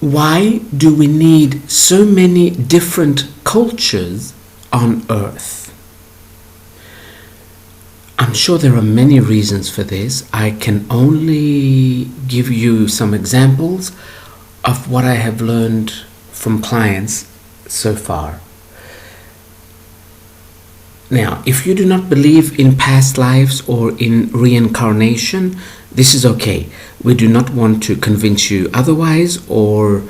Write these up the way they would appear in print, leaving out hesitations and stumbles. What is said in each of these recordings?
Why do we need so many different cultures on Earth? I'm sure there are many reasons for this. I can only give you some examples of what I have learned from clients so far. Now, if you do not believe in past lives or in reincarnation, this is okay. We do not want to convince you otherwise or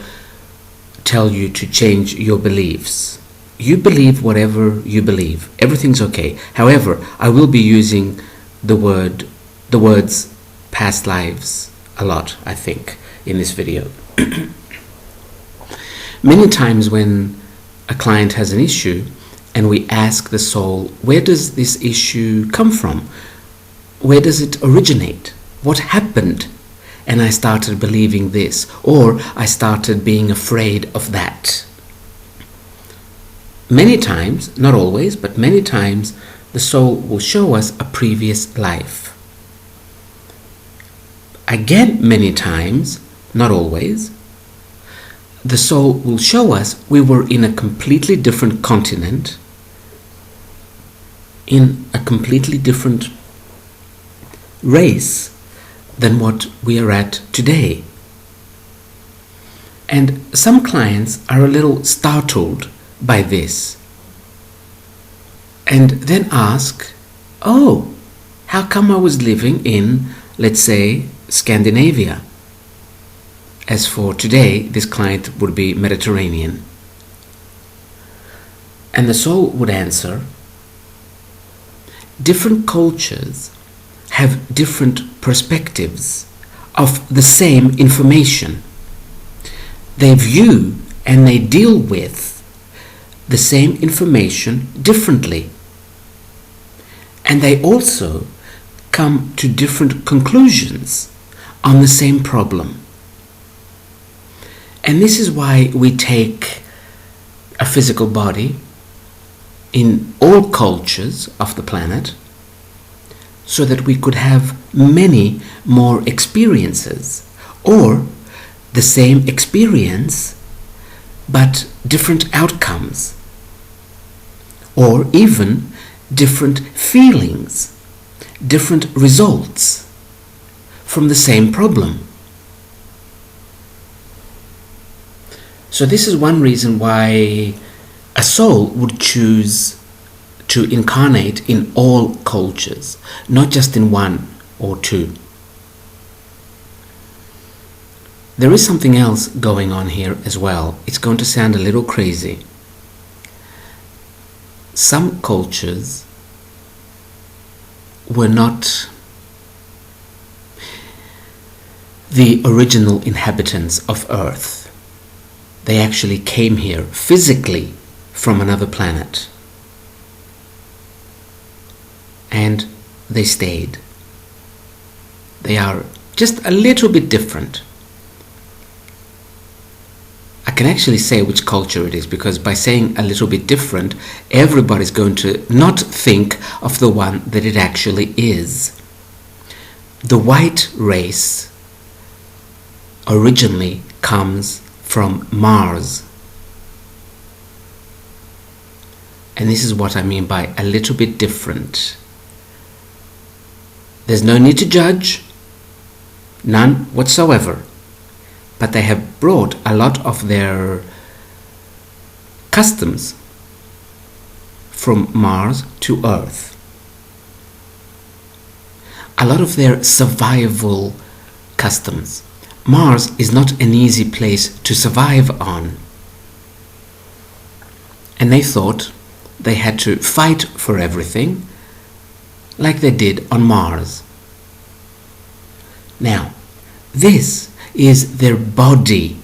tell you to change your beliefs. You believe whatever you believe. Everything's okay. However, I will be using the words past lives a lot, I think, in this video. Many times when a client has an issue and we ask the soul, where does this issue come from? Where does it originate? What happened? And I started believing this, or I started being afraid of that. Many times, not always, but many times, the soul will show us a previous life. Again, many times, not always, the soul will show us we were in a completely different continent, in a completely different race than what we are at today. And some clients are a little startled by this and then ask, oh, how come I was living in, let's say, Scandinavia? As for today, this client would be Mediterranean. And the soul would answer, different cultures have different perspectives of the same information. They view and they deal with the same information differently. And they also come to different conclusions on the same problem. And this is why we take a physical body in all cultures of the planet, so that we could have many more experiences, or the same experience but different outcomes, or even different feelings, different results from the same problem. So this is one reason why a soul would choose to incarnate in all cultures, not just in one or two. There is something else going on here as well. It's going to sound a little crazy. Some cultures were not the original inhabitants of Earth. They actually came here physically from another planet. And they stayed. They are just a little bit different. I can actually say which culture it is, because by saying a little bit different, everybody's going to not think of the one that it actually is. The white race originally comes from Mars. And this is what I mean by a little bit different. There's no need to judge, none whatsoever. But they have brought a lot of their customs from Mars to Earth. A lot of their survival customs. Mars is not an easy place to survive on. And they thought they had to fight for everything like they did on Mars. Now, this is their body,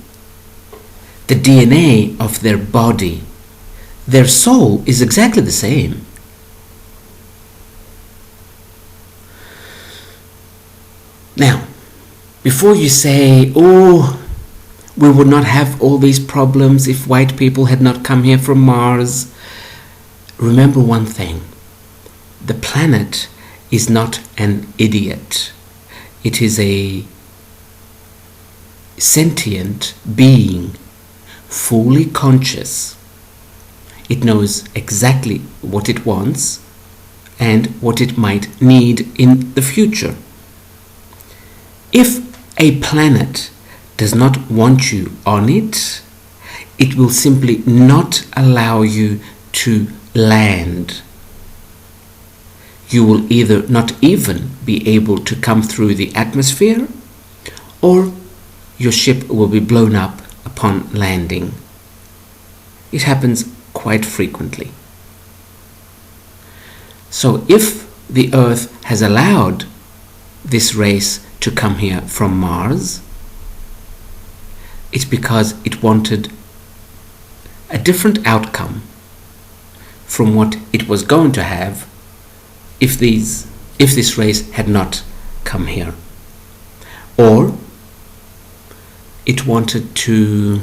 the DNA of their body. Their soul is exactly the same. Now, before you say, oh, we would not have all these problems if white people had not come here from Mars, remember one thing. The planet is not an idiot. It is a sentient being, fully conscious. It knows exactly what it wants and what it might need in the future. If a planet does not want you on it, it will simply not allow you to land. You will either not even be able to come through the atmosphere, or your ship will be blown up upon landing. It happens quite frequently. So if the Earth has allowed this race to come here from Mars, it's because it wanted a different outcome from what it was going to have if this race had not come here. Or it wanted to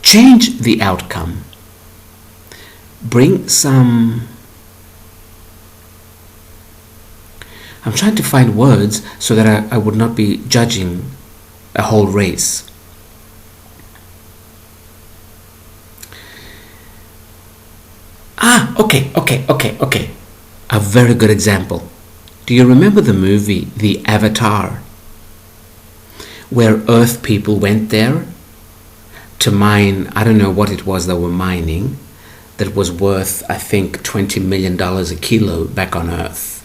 change the outcome, bring some... I'm trying to find words so that I would not be judging a whole race. Okay. A very good example. Do you remember the movie The Avatar, where Earth people went there to mine, I don't know what it was they were mining, that was worth, I think, $20 million a kilo back on Earth.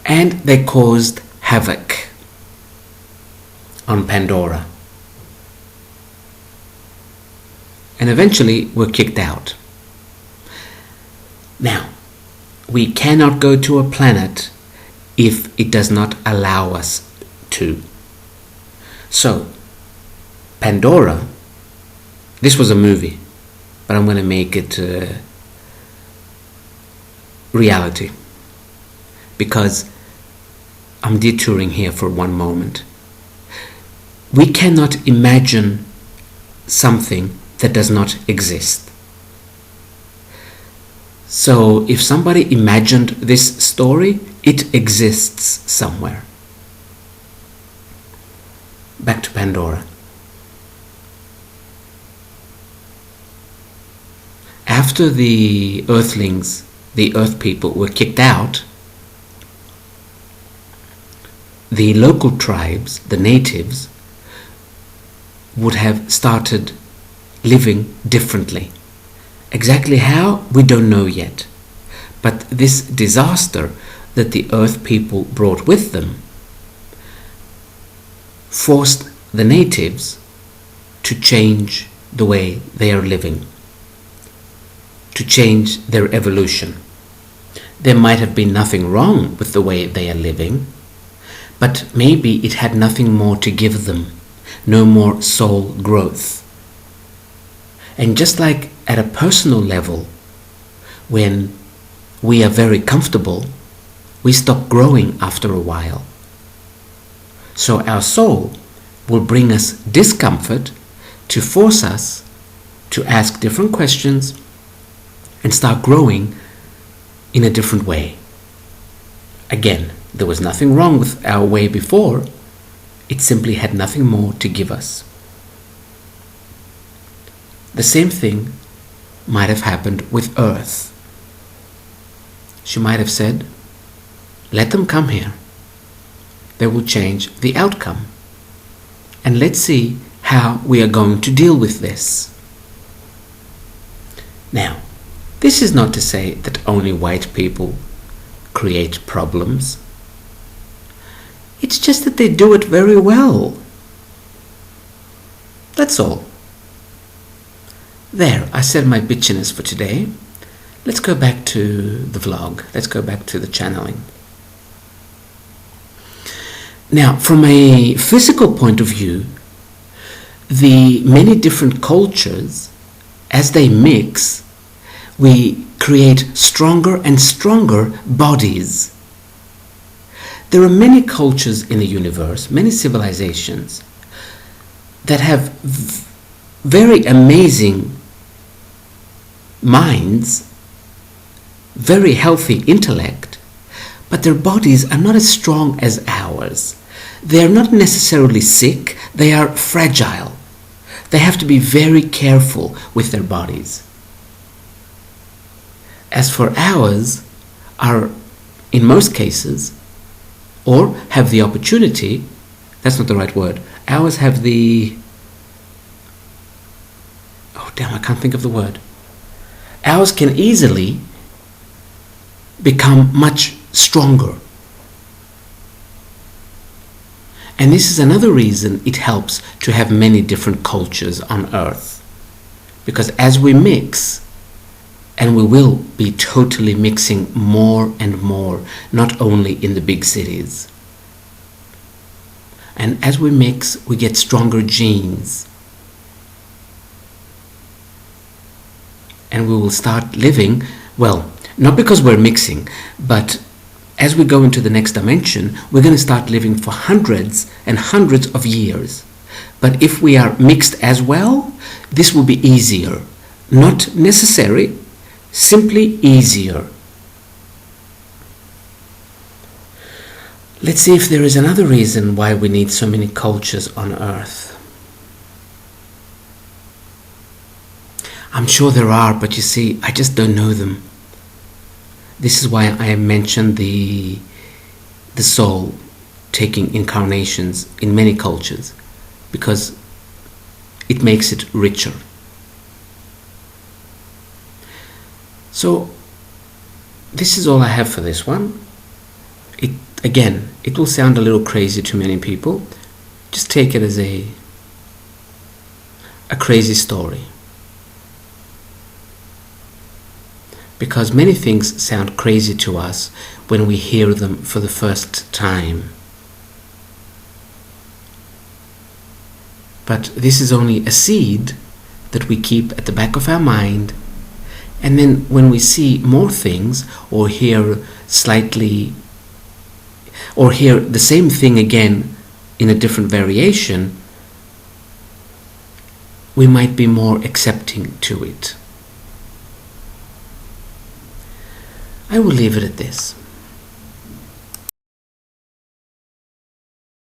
And they caused havoc on Pandora. And eventually were kicked out. Now, we cannot go to a planet if it does not allow us to. So, Pandora, this was a movie, but I'm going to make it reality, because I'm detouring here for one moment. We cannot imagine something that does not exist. So if somebody imagined this story, it exists somewhere. Back to Pandora. After the Earthlings, the Earth people, were kicked out, the local tribes, the natives, would have started living differently. Exactly how, we don't know yet. But this disaster that the Earth people brought with them forced the natives to change the way they are living, to change their evolution. There might have been nothing wrong with the way they are living, but maybe it had nothing more to give them, no more soul growth. And just like at a personal level, when we are very comfortable, we stop growing after a while. So our soul will bring us discomfort to force us to ask different questions and start growing in a different way. Again, there was nothing wrong with our way before. It simply had nothing more to give us. The same thing might have happened with Earth. She might have said, let them come here. They will change the outcome. And let's see how we are going to deal with this. Now, this is not to say that only white people create problems. It's just that they do it very well. That's all. There, I said my bitchiness for today. Let's go back to the vlog. Let's go back to the channeling. Now, from a physical point of view, the many different cultures, as they mix, we create stronger and stronger bodies. There are many cultures in the universe, many civilizations, that have very amazing minds, very healthy intellect, but their bodies are not as strong as ours. They are not necessarily sick, they are fragile. They have to be very careful with their bodies. As for ours, are in most cases, or have the opportunity, that's not the right word, ours have the, oh damn, I can't think of the word. Ours can easily become much stronger. And this is another reason it helps to have many different cultures on Earth. Because as we mix, and we will be totally mixing more and more, not only in the big cities. And as we mix, we get stronger genes. And we will start living, well, not because we're mixing, but as we go into the next dimension, we're going to start living for hundreds and hundreds of years. But if we are mixed as well, this will be easier. Not necessary, simply easier. Let's see if there is another reason why we need so many cultures on Earth. I'm sure there are, but you see, I just don't know them. This is why I mentioned the soul taking incarnations in many cultures, because it makes it richer. So this is all I have for this one. It will sound a little crazy to many people. Just take it as a crazy story. Because many things sound crazy to us when we hear them for the first time. But this is only a seed that we keep at the back of our mind, and then when we see more things or hear the same thing again in a different variation, we might be more accepting to it. I will leave it at this.